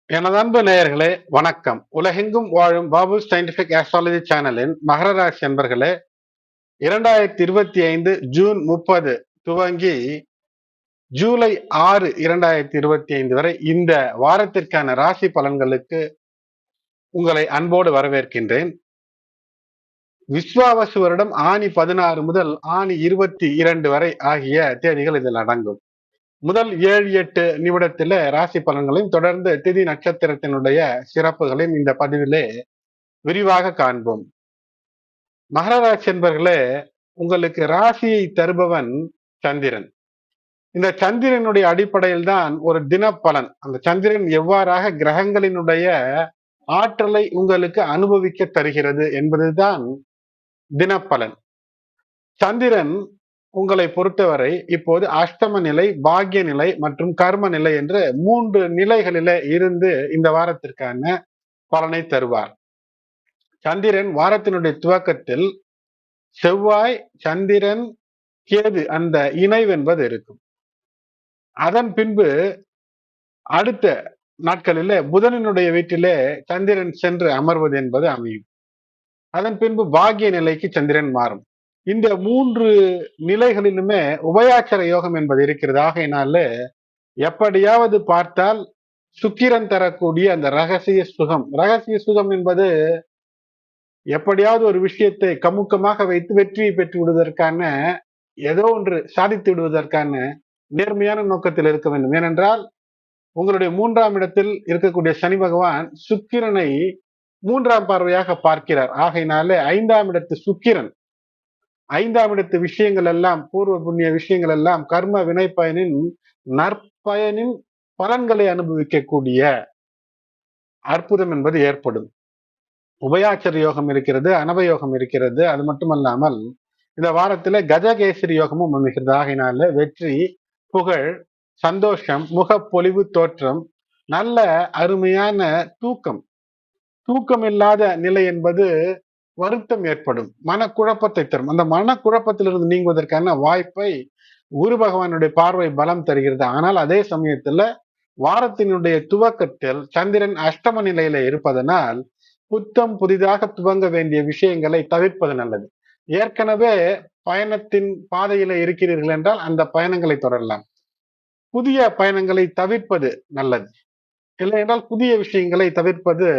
எனது அன்பு நேயர்களே வணக்கம். உலகெங்கும் வாழும் பாபு சயின்டிபிக் ஆஸ்ட்ராலஜி சேனலின் மகர ராசி அன்பர்களே, 2025 ஜூன் 30 துவங்கி ஜூலை 6 2025 வரை இந்த வாரத்திற்கான ராசி பலன்களுக்கு உங்களை அன்போடு வரவேற்கின்றேன். விஸ்வாவசு வருடம் ஆனி 16 முதல் ஆனி 22 வரை ஆகிய தேதிகள் இதில் அடங்கும். முதல் 7-8 நிமிடத்தில ராசி பலன்களையும் தொடர்ந்து திதி நட்சத்திரத்தினுடைய சிறப்புகளையும் இந்த பதிவிலே விரிவாக காண்போம். மகர ராசி என்பர்களே, உங்களுக்கு ராசியை தருபவன் சந்திரன். இந்த சந்திரனுடைய அடிப்படையில் தான் ஒரு தின பலன், அந்த சந்திரன் எவ்வாறாக கிரகங்களினுடைய ஆற்றலை உங்களுக்கு அனுபவிக்க தருகிறது என்பதுதான் தினப்பலன். சந்திரன் உங்களை பொறுத்தவரை இப்போது அஷ்டம நிலை, பாக்கிய நிலை மற்றும் கர்ம நிலை என்று 3 நிலைகளில இருந்து இந்த வாரத்திற்கான பலனை தருவார். சந்திரன் வாரத்தினுடைய துவக்கத்தில் செவ்வாய், சந்திரன், கேது அந்த இணைவு என்பது இருக்கும். அதன் பின்பு அடுத்த நாட்களிலே புதனினுடைய வீட்டிலே சந்திரன் சென்று அமர்வது என்பது அமையும். அதன் பின்பு பாக்கிய நிலைக்கு சந்திரன் மாறும். இந்த 3 நிலைகளிலுமே உபயாச்சர யோகம் என்பது இருக்கிறது. ஆகையினால எப்படியாவது பார்த்தால் சுக்கிரன் தரக்கூடிய அந்த ரகசிய சுகம் என்பது எப்படியாவது ஒரு விஷயத்தை கமுக்கமாக வைத்து வெற்றியை பெற்று விடுவதற்கான, ஏதோ ஒன்று சாதித்து விடுவதற்கான நேர்மையான நோக்கத்தில் இருக்க வேண்டும். ஏனென்றால் உங்களுடைய 3ஆம் இடத்தில் இருக்கக்கூடிய சனி பகவான் சுக்கிரனை 3ஆம் பார்வையாக பார்க்கிறார். ஆகையினாலே 5ஆம் இடத்து சுக்கிரன், 5ஆம் இடத்து விஷயங்கள் எல்லாம், பூர்வ புண்ணிய விஷயங்கள் எல்லாம் கர்ம வினை பயனின் நற்பயனின் பலன்களை அனுபவிக்கக்கூடிய அற்புதம் என்பது ஏற்படும். உபயாச்சர யோகம் இருக்கிறது, அனபயோகம் இருக்கிறது. அது மட்டுமல்லாமல் இந்த வாரத்துல கஜகேசரி யோகமும் அமைகிறது. ஆகையினால வெற்றி, புகழ், சந்தோஷம், முகப்பொலிவு தோற்றம், நல்ல அருமையான தூக்கம் இல்லாத நிலை என்பது வருத்தம் ஏற்படும், மனக்குழப்பத்தை தரும். அந்த மனக்குழப்பத்திலிருந்து நீங்குவதற்கான வாய்ப்பை குரு பகவானுடைய பார்வை பலம் தருகிறது. ஆனால் அதே சமயத்துல வாரத்தினுடைய துவக்கத்தில் சந்திரன் அஷ்டம நிலையில இருப்பதனால் புத்தம் புதிதாக துவங்க வேண்டிய விஷயங்களை தவிர்ப்பது நல்லது. ஏற்கனவே பயணத்தின் பாதையில இருக்கிறீர்கள் என்றால் அந்த பயணங்களை தொடரலாம். புதிய பயணங்களை தவிர்ப்பது நல்லது. இல்லை என்றால் புதிய விஷயங்களை தவிர்ப்பது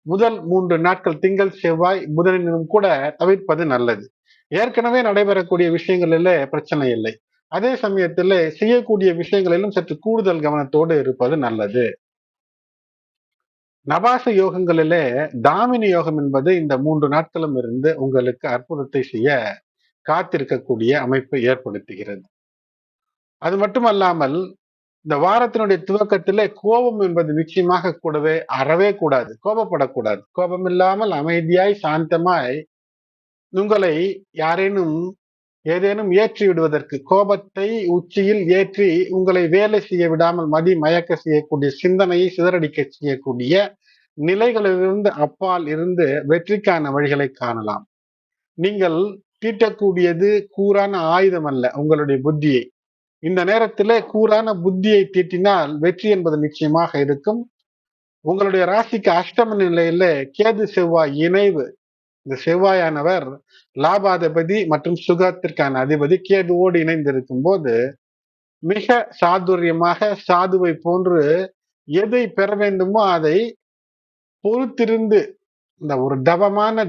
முதல் 3 நாட்கள் திங்கள், செவ்வாய், புதனிலும் கூட தவிர்ப்பது நல்லது. ஏற்கனவே நடைபெறக்கூடிய விஷயங்களில பிரச்சனை இல்லை. அதே சமயத்தில் செய்யக்கூடிய விஷயங்களிலும் சற்று கூடுதல் கவனத்தோடு இருப்பது நல்லது. நவாச யோகங்களிலே தாமினி யோகம் என்பது இந்த 3 நாட்களும் இருந்து உங்களுக்கு அற்புதத்தை செய்ய காத்திருக்கக்கூடிய அமைப்பை ஏற்படுத்துகிறது. அது மட்டுமல்லாமல் இந்த வாரத்தினுடைய துவக்கத்திலே கோபம் என்பது நிச்சயமாக கூடவே அறவே கூடாது. கோபப்படக்கூடாது. கோபம் இல்லாமல் அமைதியாய் சாந்தமாய் உங்களை யாரேனும் ஏதேனும் ஏற்றி விடுவதற்கு, கோபத்தை உச்சியில் ஏற்றி உங்களை வேலை செய்ய விடாமல் மயக்க செய்யக்கூடிய, சிந்தனையை சிதறடிக்க செய்யக்கூடிய நிலைகளிலிருந்து அப்பால் இருந்து வெற்றிக்கான வழிகளை காணலாம். நீங்கள் தீட்டக்கூடியது கூரான ஆயுதம் அல்ல, உங்களுடைய புத்தியை. இந்த நேரத்திலே கூரான புத்தியை தீட்டினால் வெற்றி என்பது நிச்சயமாக இருக்கும். உங்களுடைய ராசிக்கு அஷ்டம நிலையில கேது செவ்வாய் இணைவு. இந்த செவ்வாயானவர் லாபாதிபதி மற்றும் சுகத்திற்கான அதிபதி. கேதுவோடு இணைந்திருக்கும் போது மிக சாதுரியமாக சாதுவை போன்று எதை பெற வேண்டுமோ அதை பொறுத்திருந்து, இந்த ஒரு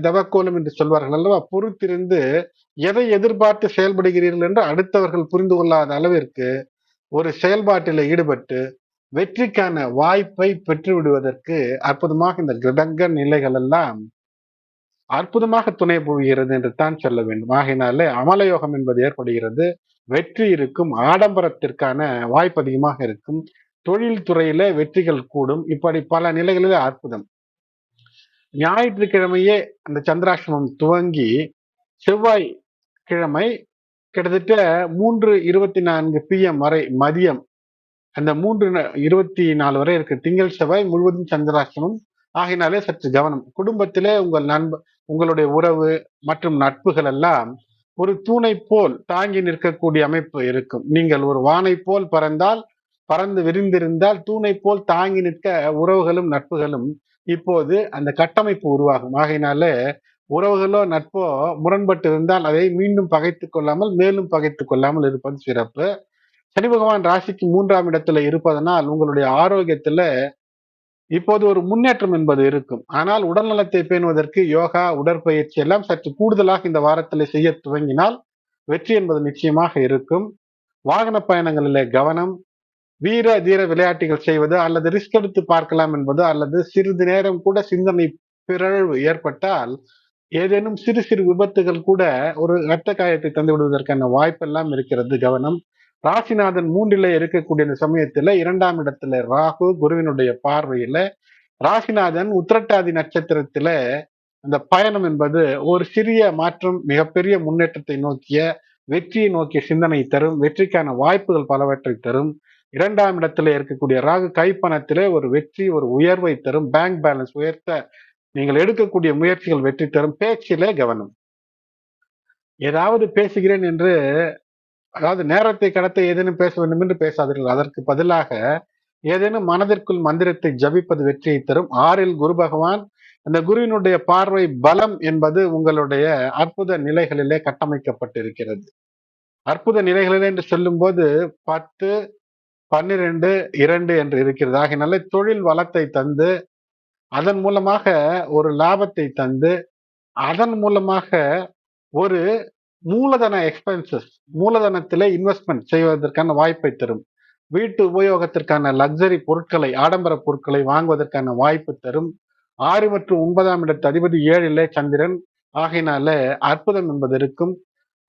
தவக்கோலம் என்று சொல்வார்கள் அல்லவா, பொறுத்திருந்து எதை எதிர்பார்த்து செயல்படுகிறீர்கள் என்று அடுத்தவர்கள் புரிந்து கொள்ளாத அளவிற்கு ஒரு செயல்பாட்டில் ஈடுபட்டு வெற்றிக்கான வாய்ப்பை பெற்று விடுவதற்கு அற்புதமாக இந்த கிரக நிலைகள் எல்லாம் அற்புதமாக துணை புரிகிறது என்று தான் சொல்ல வேண்டும். ஆகையினாலே அமலயோகம் என்பது ஏற்படுகிறது. வெற்றி இருக்கும், ஆடம்பரத்திற்கான வாய்ப்பு அதிகமாக இருக்கும், தொழில் துறையில வெற்றிகள் கூடும். இப்படி பல நிலைகளிலே அற்புதம். ஞாயிற்றுக்கிழமையே அந்த சந்திராஷ்டமம் துவங்கி செவ்வாய் கிழமை கிட்டத்தட்ட 3:24 PM வரை மதியம், அந்த 3:24 வரை இருக்கு திங்கள் செவ்வாய் முழுவதும் சந்திராஷ்டமம். ஆகினாலே சற்று கவனம். குடும்பத்திலே உங்களுடைய உறவு மற்றும் நட்புகள் எல்லாம் ஒரு தூணை போல் தாங்கி நிற்கக்கூடிய அமைப்பு இருக்கும். நீங்கள் ஒரு வானை போல் பறந்தால் பறந்து விரிந்திருந்தால் தூணை போல் தாங்கி நிற்க உறவுகளும் நட்புகளும் இப்போது அந்த கட்டமைப்பு உருவாகும். ஆகையினால உறவுகளோ நட்போ முரண்பட்டு இருந்தால் அதை மீண்டும் பகைத்துக் கொள்ளாமல் மேலும் பகைத்துக் கொள்ளாமல் இருப்பது சிறப்பு. சனி பகவான் ராசிக்கு 3ஆம் இடத்துல இருப்பதனால் உங்களுடைய ஆரோக்கியத்துல இப்போது ஒரு முன்னேற்றம் என்பது இருக்கும். ஆனால் உடல் நலத்தை பேணுவதற்கு யோகா, உடற்பயிற்சி எல்லாம் சற்று கூடுதலாக இந்த வாரத்தில் செய்ய துவங்கினால் வெற்றி என்பது நிச்சயமாக இருக்கும். வாகன பயணங்களிலே கவனம், வீர தீர விளையாட்டுகள் செய்வது அல்லது ரிஸ்க் எடுத்து பார்க்கலாம் என்பது அல்லது சிறிது நேரம் கூட சிந்தனை பிறழ்வு ஏற்பட்டால் ஏதேனும் சிறு சிறு விபத்துகள் கூட ஒரு இரத்த காயத்தை தந்து விடுவதற்கான வாய்ப்பெல்லாம் இருக்கிறது. கவனம். ராசிநாதன் 3ல இருக்கக்கூடிய இந்த சமயத்துல 2ஆம் இடத்துல ராகு குருவினுடைய பார்வையில ராசிநாதன் உத்திரட்டாதி நட்சத்திரத்துல அந்த பயணம் என்பது ஒரு சிறிய மாற்றம் மிகப்பெரிய முன்னேற்றத்தை நோக்கிய வெற்றியை நோக்கிய சிந்தனை தரும். வெற்றிக்கான வாய்ப்புகள் பலவற்றை தரும். 2ஆம் இடத்துல இருக்கக்கூடிய ராகு கைப்பணத்திலே ஒரு வெற்றி, ஒரு உயர்வை தரும். பேங்க் பேலன்ஸ் உயர்த்த நீங்கள் எடுக்கக்கூடிய முயற்சிகள் வெற்றி தரும். பேச்சிலே கவனம். ஏதாவது பேசுகிறேன் என்று, அதாவது நேரத்தை கடத்த ஏதேனும் பேச வேண்டும் என்று பேசாதீர்கள். அதற்கு பதிலாக ஏதேனும் மனதிற்குள் மந்திரத்தை ஜபிப்பது வெற்றியை தரும். 6ல் குரு பகவான், அந்த குருவினுடைய பார்வை பலம் என்பது உங்களுடைய அற்புத நிலைகளிலே கட்டமைக்கப்பட்டிருக்கிறது. அற்புத நிலைகளிலே என்று சொல்லும் போது 10, 12, 2 என்று இருக்கிறது. ஆகினால தொழில் வளத்தை தந்து அதன் மூலமாக ஒரு லாபத்தை தந்து அதன் மூலமாக ஒரு மூலதன எக்ஸ்பென்சஸ், மூலதனத்திலே இன்வெஸ்ட்மெண்ட் செய்வதற்கான வாய்ப்பை தரும். வீட்டு உபயோகத்திற்கான லக்ஸரி பொருட்களை, ஆடம்பர பொருட்களை வாங்குவதற்கான வாய்ப்பு தரும். 6 மற்றும் 9ஆம் இடத்து அதிபதி 7லே சந்திரன். ஆகையினால அற்புதம் என்பது இருக்கும்.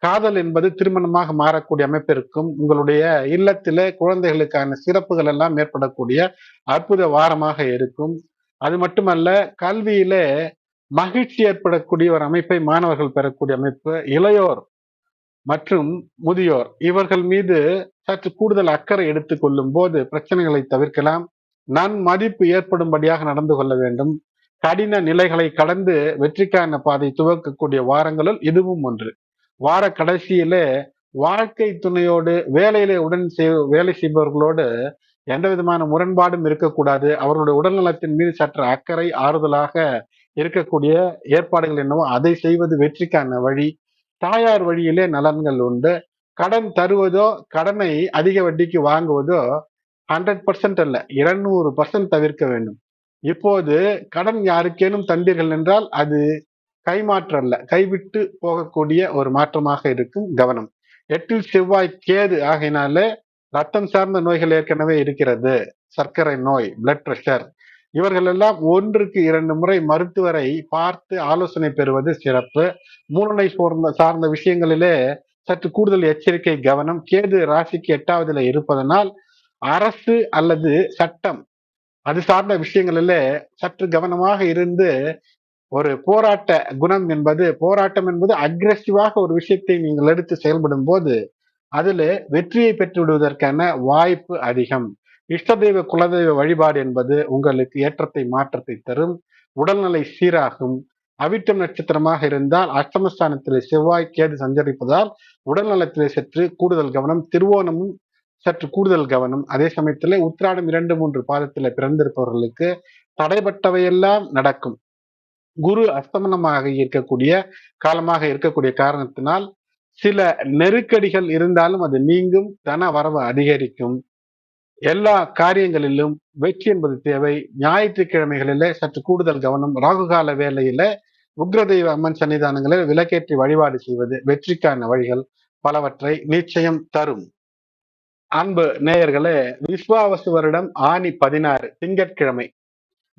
காதல் என்பது திருமணமாக மாறக்கூடிய அமைப்பு இருக்கும். உங்களுடைய இல்லத்திலே குழந்தைகளுக்கான சிறப்புகள் எல்லாம் ஏற்படக்கூடிய அற்புத வாரமாக இருக்கும். அது மட்டுமல்ல, கல்வியிலே மகிழ்ச்சி ஏற்படக்கூடிய ஒரு அமைப்பை மாணவர்கள் பெறக்கூடிய அமைப்பு. இளையோர் மற்றும் முதியோர் இவர்கள் மீது சற்று கூடுதல் அக்கறை எடுத்துக் கொள்ளும் போது பிரச்சனைகளை தவிர்க்கலாம். நன்மதிப்பு ஏற்படும்படியாக நடந்து கொள்ள வேண்டும். கடின நிலைகளை கடந்து வெற்றிக்கான பாதை துவக்கக்கூடிய வாரங்களுள் இதுவும் ஒன்று. வார கடைசியிலே வாழ்க்கை துணையோடு வேலையிலே வேலை செய்பவர்களோடு எந்த விதமான முரண்பாடும் இருக்கக்கூடாது. அவர்களுடைய உடல் நலத்தின் மீது சற்று அக்கறை ஆறுதலாக இருக்கக்கூடிய ஏற்பாடுகள் என்னவோ அதை செய்வது வெற்றிக்கான வழி. தாயார் வழியிலே நலன்கள் உண்டு. கடன் தருவதோ கடனை அதிக வட்டிக்கு வாங்குவதோ 100% அல்ல, 200% தவிர்க்க வேண்டும். இப்போது கடன் யாருக்கேனும் தந்தீர்கள் என்றால் அது கைமாற்று அல்ல, கைவிட்டு போகக்கூடிய ஒரு மாற்றமாக இருக்கும். கவனம். 8ல் செவ்வாய் கேது. ஆகையினால ரத்தம் சார்ந்த நோய்கள் ஏற்கனவே இருக்கிறது. சர்க்கரை நோய், பிளட் பிரஷர், இவர்கள் எல்லாம் 1க்கு 2 முறை மருத்துவரை பார்த்து ஆலோசனை பெறுவது சிறப்பு. மூளை சார்ந்த விஷயங்களிலே சற்று கூடுதல் எச்சரிக்கை கவனம். கேது ராசிக்கு 8வதுல இருப்பதனால் அரசு அல்லது சட்டம் அது சார்ந்த விஷயங்களிலே சற்று கவனமாக இருந்து ஒரு போராட்ட குணம் என்பது, போராட்டம் என்பது அக்ரெசிவாக ஒரு விஷயத்தை நீங்கள் எடுத்து செயல்படும் போது அதுல வெற்றியை பெற்று விடுவதற்கான வாய்ப்பு அதிகம். இஷ்ட தெய்வ குலதெய்வ வழிபாடு என்பது உங்களுக்கு ஏற்றத்தை மாற்றத்தை தரும். உடல்நிலை சீராகும். அவிட்டம் நட்சத்திரமாக இருந்தால் அஷ்டமஸ்தானத்திலே செவ்வாய் கேது சஞ்சரிப்பதால் உடல் நலத்திலே சற்று கூடுதல் கவனம். திருவோணமும் சற்று கூடுதல் கவனம். அதே சமயத்துல உத்திராடம் 2, 3 பாதத்துல பிறந்திருப்பவர்களுக்கு தடைப்பட்டவையெல்லாம் நடக்கும். குரு அஸ்தமனமாக இருக்கக்கூடிய காலமாக இருக்கக்கூடிய காரணத்தினால் சில நெருக்கடிகள் இருந்தாலும் அது நீங்கும். தன வரவு அதிகரிக்கும். எல்லா காரியங்களிலும் வெற்றி என்பது தேவை. ஞாயிற்றுக்கிழமைகளிலே சற்று கூடுதல் கவனம். ராகுகால வேளையில உக்ரதெய்வ அம்மன் சன்னிதானங்களில் விளக்கேற்றி வழிபாடு செய்வது வெற்றிக்கான வழிகள் பலவற்றை நிச்சயம் தரும். அன்பு நேயர்களே, விஸ்வாவசு வருடம் ஆனி 16 திங்கட்கிழமை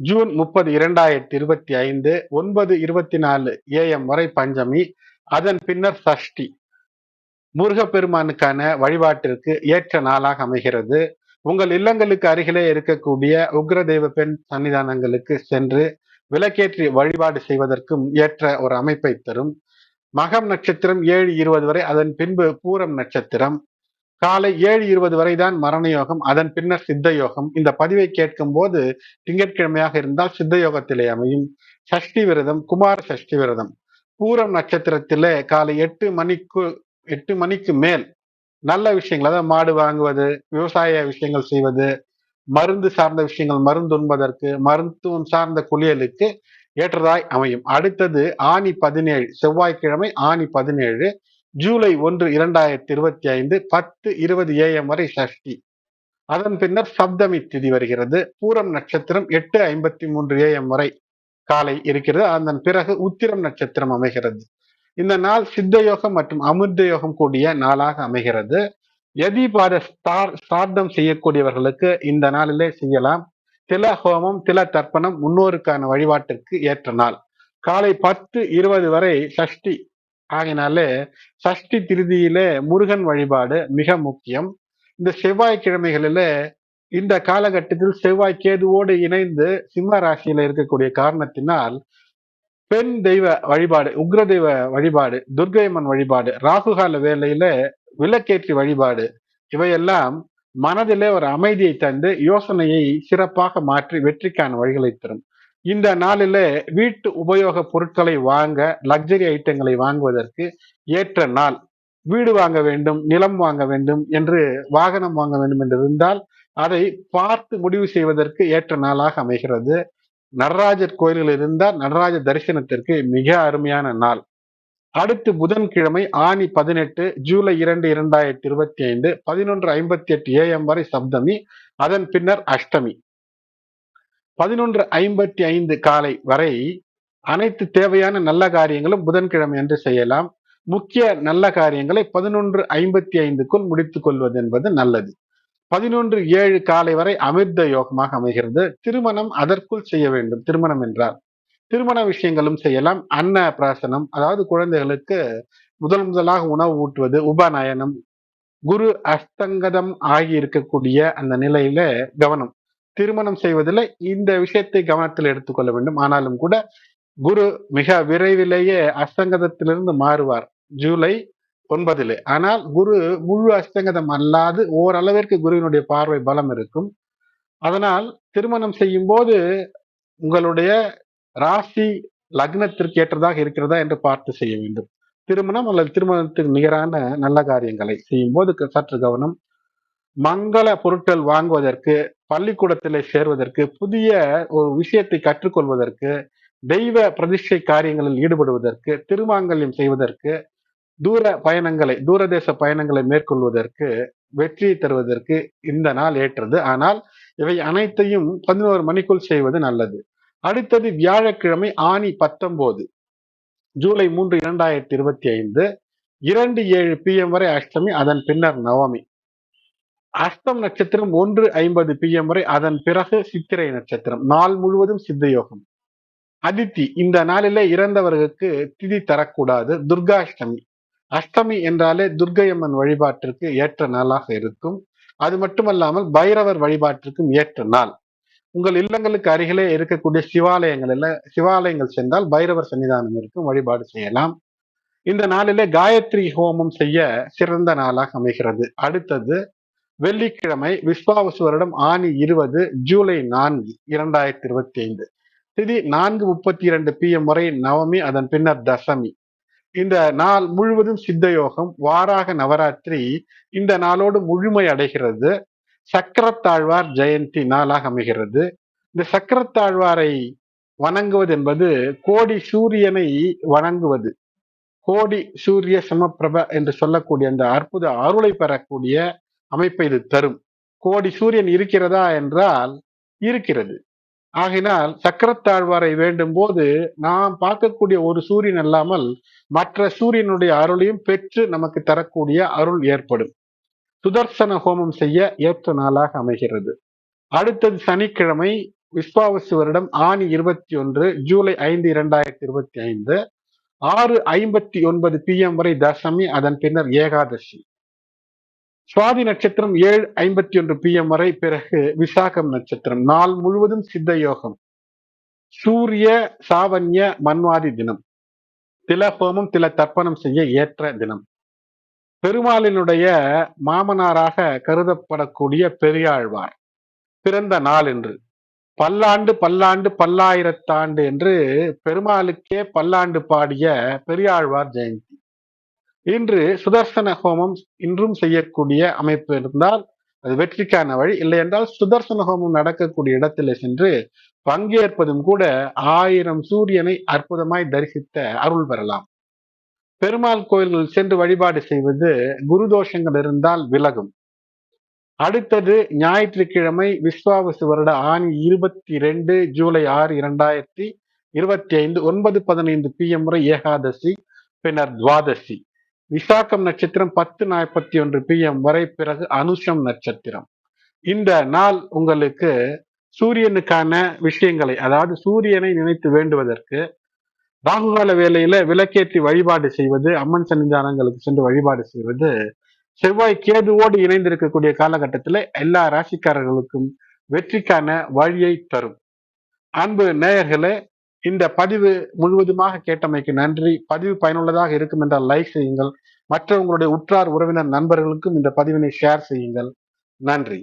ஜூன் 30, 2025 9:24 AM வரை பஞ்சமி. அதன் பின்னர் சஷ்டி. முருகப்பெருமானுக்கான வழிபாட்டிற்கு ஏற்ற நாளாக அமைகிறது. உங்கள் இல்லங்களுக்கு அருகிலே இருக்கக்கூடிய உக்ரதெய்வ பெண் சன்னிதானங்களுக்கு சென்று விளக்கேற்றி வழிபாடு செய்வதற்கும் ஏற்ற ஒரு அமைப்பை தரும். மகம் நட்சத்திரம் 7:20 வரை, அதன் பின்பு பூரம் நட்சத்திரம். காலை 7:20 வரைதான் மரண யோகம், அதன் பின்னர் சித்த யோகம். இந்த பதிவை கேட்கும் போது திங்கட்கிழமையாக இருந்தால் சித்த யோகத்திலே அமையும். சஷ்டி விரதம், குமார சஷ்டி விரதம் பூரம் நட்சத்திரத்திலே காலை 8 மணிக்கு மேல் நல்ல விஷயங்கள், அதாவது மாடு வாங்குவது, விவசாய விஷயங்கள் செய்வது, மருந்து சார்ந்த விஷயங்கள், மருந்து உண்பதற்கு, மருத்துவம் சார்ந்த குளியலுக்கு ஏற்றதாய் அமையும். அடுத்தது ஆணி 17, செவ்வாய்க்கிழமை ஆணி 17, ஜூலை 1, 2025, 10:20 AM வரை சஷ்டி. அதன் பின்னர் சப்தமி திதி வருகிறது. பூரம் நட்சத்திரம் 8:53 AM வரை காலை இருக்கிறது. அதன் பிறகு உத்திரம் நட்சத்திரம் அமைகிறது. இந்த நாள் சித்த யோகம் மற்றும் அமிர்த யோகம் கூடிய நாளாக அமைகிறது. எதிபாத ஸ்ராத்தம் செய்யக்கூடியவர்களுக்கு இந்த நாளிலே செய்யலாம். தில ஹோமம், தில தர்ப்பணம் முன்னோருக்கான வழிபாட்டிற்கு ஏற்ற நாள். காலை 10:20 வரை சஷ்டி ஆகினாலே சஷ்டி திருதியிலே முருகன் வழிபாடு மிக முக்கியம். இந்த செவ்வாய்க்கிழமைகளிலே இந்த காலகட்டத்தில் செவ்வாய் கேதுவோடு இணைந்து சிம்ம ராசியில இருக்கக்கூடிய காரணத்தினால் பெண் தெய்வ வழிபாடு, உக்ர தெய்வ வழிபாடு, துர்க்கையம்மன் வழிபாடு, ராகுகால வேளையில விளக்கேற்றி வழிபாடு, இவையெல்லாம் மனதிலே ஒரு அமைதியை தந்து யோசனையை சிறப்பாக மாற்றி வெற்றிக்கான வழிகளை தரும். இந்த நாளிலே வீட்டு உபயோக பொருட்களை வாங்க, லக்ஸரி ஐட்டங்களை வாங்குவதற்கு ஏற்ற நாள். வீடு வாங்க வேண்டும், நிலம் வாங்க வேண்டும் என்று, வாகனம் வாங்க வேண்டும் என்று இருந்தால் அதை பார்த்து முடிவு செய்வதற்கு ஏற்ற நாளாக அமைகிறது. நடராஜர் கோயில்கள் இருந்தால் நடராஜ தரிசனத்திற்கு மிக அருமையான நாள். அடுத்து புதன்கிழமை ஆணி 18, ஜூலை 2, 2025, 11:58 AM வரை சப்தமி. அதன் பின்னர் அஷ்டமி. 11:55 காலை வரை அனைத்து தேவையான நல்ல காரியங்களும் புதன்கிழமை என்று செய்யலாம். முக்கிய நல்ல காரியங்களை 11:55க்குள் முடித்துக் கொள்வது என்பது நல்லது. 11:07 காலை வரை அமிர்த யோகமாக அமைகிறது. திருமணம் அதற்குள் செய்ய வேண்டும். திருமணம் என்றால் திருமண விஷயங்களும் செய்யலாம். அன்ன பிராசனம், அதாவது குழந்தைகளுக்கு முதலாக உணவு ஊட்டுவது, உபநயனம், குரு அஸ்தங்கதம் ஆகி இருக்கக்கூடிய அந்த நிலையில கவனம். திருமணம் செய்வதில் இந்த விஷயத்தை கவனத்தில் எடுத்துக்கொள்ள வேண்டும். ஆனாலும் கூட குரு மிக விரைவிலேயே அஸ்தங்கதத்திலிருந்து மாறுவார் ஜூலை 9. ஆனால் குரு முழு அஸ்தங்கதம் அல்லாது ஓரளவிற்கு குருவினுடைய பார்வை பலம் இருக்கும். அதனால் திருமணம் செய்யும் போது உங்களுடைய ராசி லக்னத்திற்கு ஏற்றதாக இருக்கிறதா என்று பார்த்து செய்ய வேண்டும். திருமணம் அல்லது திருமணத்துக்கு நிகரான நல்ல காரியங்களை செய்யும் போது சற்று கவனம். மங்கள பொருட்கள் வாங்குவதற்கு, பள்ளிக்கூடத்திலே சேர்வதற்கு, புதிய ஒரு விஷயத்தை கற்றுக்கொள்வதற்கு, தெய்வ பிரதிஷ்டை காரியங்களில் ஈடுபடுவதற்கு, திருமாங்கல்யம் செய்வதற்கு, தூரதேச பயணங்களை மேற்கொள்வதற்கு, வெற்றியை தருவதற்கு இந்த நாள் ஏற்றது. ஆனால் இவை அனைத்தையும் 11 மணிக்குள் செய்வது நல்லது. அடுத்தது வியாழக்கிழமை ஆணி 19, ஜூலை 3, 2025, 2:07 PM வரை அஷ்டமி. அதன் பின்னர் நவமி. அஸ்தம் நட்சத்திரம் 1:50 PM வரை. அதன் பிறகு சித்திரை நட்சத்திரம். நாள் முழுவதும் சித்த யோகம். அதித்தி. இந்த நாளிலே இறந்தவர்களுக்கு திதி தரக்கூடாது. துர்காஷ்டமி. அஷ்டமி என்றாலே துர்க்கையம்மன் வழிபாட்டிற்கு ஏற்ற நாளாக இருக்கும். அது மட்டுமல்லாமல் பைரவர் வழிபாட்டிற்கும் ஏற்ற நாள். உங்கள் இல்லங்களுக்கு அருகிலே இருக்கக்கூடிய சிவாலயங்கள் சென்றால் பைரவர் சன்னிதானம் இருக்கும், வழிபாடு செய்யலாம். இந்த நாளிலே காயத்ரி ஹோமம் செய்ய சிறந்த நாளாக அமைகிறது. அடுத்தது வெள்ளிக்கிழமை விஸ்வாவசு வருடம் ஆணி 20, ஜூலை 4, 2025, திதி 4:32 PM வரை நவமி. அதன் பின்னர் தசமி. இந்த நாள் முழுவதும் சித்த யோகம். வாராக நவராத்திரி இந்த நாளோடு முழுமை அடைகிறது. சக்கரத்தாழ்வார் ஜெயந்தி நாளாக அமைகிறது. இந்த சக்கரத்தாழ்வாரை வணங்குவது என்பது கோடி சூரியனை வணங்குவது. கோடி சூரிய சமப்பிரப என்று சொல்லக்கூடிய அந்த அற்புத அருளை பெறக்கூடிய அமைப்பை இது தரும். கோடி சூரியன் இருக்கிறதா என்றால் இருக்கிறது. ஆகினால் சக்கரத்தாழ்வாரை வேண்டும் போது நாம் பார்க்கக்கூடிய ஒரு சூரியன் அல்லாமல் மற்ற சூரியனுடைய அருளையும் பெற்று நமக்கு தரக்கூடிய அருள் ஏற்படும். சுதர்சன ஹோமம் செய்ய ஏற்ற நாளாக அமைகிறது. அடுத்தது சனிக்கிழமை விஸ்வாவசு வருடம் ஆணி 21, ஜூலை 5, 2025, 6:59 PM வரை தசமி. அதன் பின்னர் ஏகாதசி. சுவாதி நட்சத்திரம் 7:51 PM வரை. பிறகு விசாகம் நட்சத்திரம். நாள் முழுவதும் சித்த யோகம். சூரிய சாவன்ய மன்வாதி தினம். தில ஹோமம், தில தர்ப்பணம் செய்ய ஏற்ற தினம். பெருமாளினுடைய மாமனாராக கருதப்படக்கூடிய பெரியாழ்வார் பிறந்த நாள் என்று, பல்லாண்டு பல்லாண்டு பல்லாயிரத்தாண்டு என்று பெருமாளுக்கே பல்லாண்டு பாடிய பெரியாழ்வார் ஜெயந்தி. இன்று சுதர்சன ஹோமம் இன்றும் செய்யக்கூடிய அமைப்பு இருந்தால் அது வெற்றிக்கான வழி. இல்லை என்றால் சுதர்சன ஹோமம் நடக்கக்கூடிய இடத்திலே சென்று பங்கேற்பதும் கூட 1000 சூரியனை அற்புதமாய் தரிசித்த அருள் பெறலாம். பெருமாள் கோயில்கள் சென்று வழிபாடு செய்வது குரு தோஷங்கள் இருந்தால் விலகும். அடுத்தது ஞாயிற்றுக்கிழமை விஸ்வாவசு வருட ஆணி 22 ஜூலை 6 2025 9:15 PM முறை ஏகாதசி, பின்னர் துவாதசி. விசாகம் நட்சத்திரம் 10:41 PM வரை, பிறகு அனுஷம் நட்சத்திரம். இந்த நாள் உங்களுக்கு சூரியனுக்கான விஷயங்களை, அதாவது சூரியனை நினைத்து வேண்டுவதற்கு ராகுகால வேளையில விளக்கேற்றி வழிபாடு செய்வது, அம்மன் சன்னிதானங்களுக்கு சென்று வழிபாடு செய்வது, செவ்வாய் கேதுவோடு இணைந்திருக்கக்கூடிய காலகட்டத்தில் எல்லா ராசிக்காரர்களுக்கும் வெற்றிக்கான வழியை தரும். அன்பு நேயர்களே, இந்த பதிவு முழுவதுமாக கேட்டமைக்கு நன்றி. பதிவு பயனுள்ளதாக இருக்கும் என்றால் லைக் செய்யுங்கள். மற்ற உங்களுடைய உற்றார் உறவினர் நண்பர்களுக்கும் இந்த பதிவினை ஷேர் செய்யுங்கள். நன்றி.